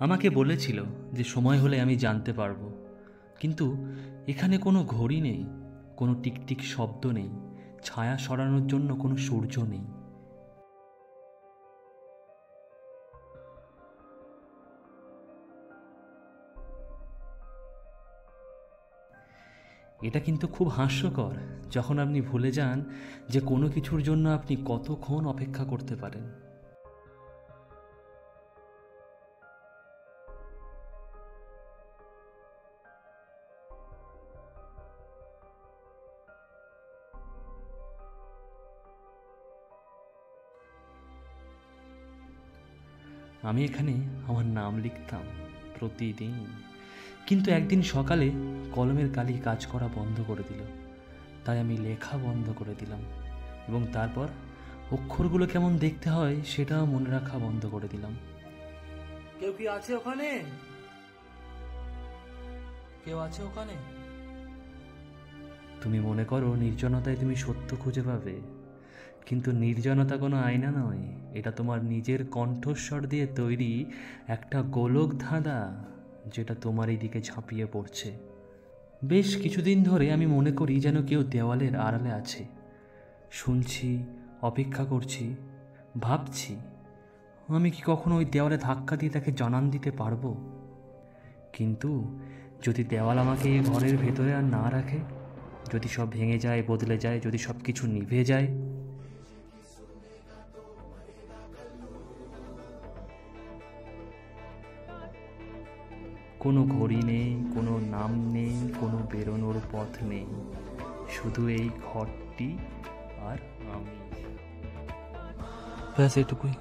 আমাকে বলেছিল যে সময় হলে আমি জানতে পারবো, কিন্তু এখানে কোনো ঘড়ি নেই, কোনো টিকটিক শব্দ নেই, ছায়া সরানোর জন্য কোনো সূর্য নেই। এটা কিন্তু খুব হাস্যকর যখন আপনি ভুলে যান যে কোনো কিছুর জন্য আপনি কতক্ষণ অপেক্ষা করতে পারেন। আমি এখানে আমার নাম লিখতাম প্রতিদিন, কিন্তু একদিন সকালে কলমের কালি কাজ করা বন্ধ করে দিল। তাই আমি লেখা বন্ধ করে দিলাম, এবং তারপর অক্ষরগুলো কেমন দেখতে হয় সেটাও মনে রাখা বন্ধ করে দিলাম। কেউ কি আছে ওখানে? কেউ আছে ওখানে? তুমি মনে করো নির্জনতায় তুমি সত্য খুঁজে পাবে, কিন্তু নির্জনতা কোনো আয়না নয়, এটা তোমার নিজের কণ্ঠস্বর দিয়ে তৈরি একটা গোলক ধাঁধা, যেটা তোমার এই দিকে ঝাঁপিয়ে পড়ছে। বেশ কিছুদিন ধরে আমি মনে করি যেন কেউ দেওয়ালের আড়ালে আছে। শুনছি, অপেক্ষা করছি, ভাবছি আমি কি কখনো ওই দেওয়ালে ধাক্কা দিয়ে তাকে জানান দিতে পারবো? কিন্তু যদি দেওয়াল আমাকে এই ঘরের ভেতরে আর না রাখে, যদি সব ভেঙে যায়, বদলে যায়, যদি সব কিছু নিভে যায়, কোনো ঘড়ি নেই, কোনো নাম নেই, কোনো বেরোনোর পথ নেই, শুধু এই ঘরটি আর আমি। ব্যাস এটুকুই,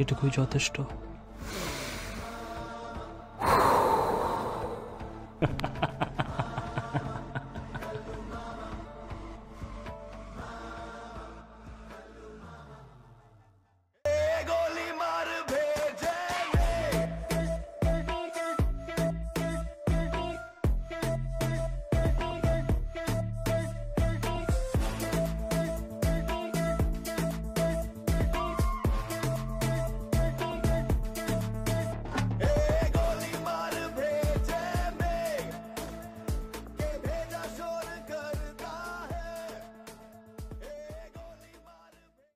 এটুকুই যথেষ্ট।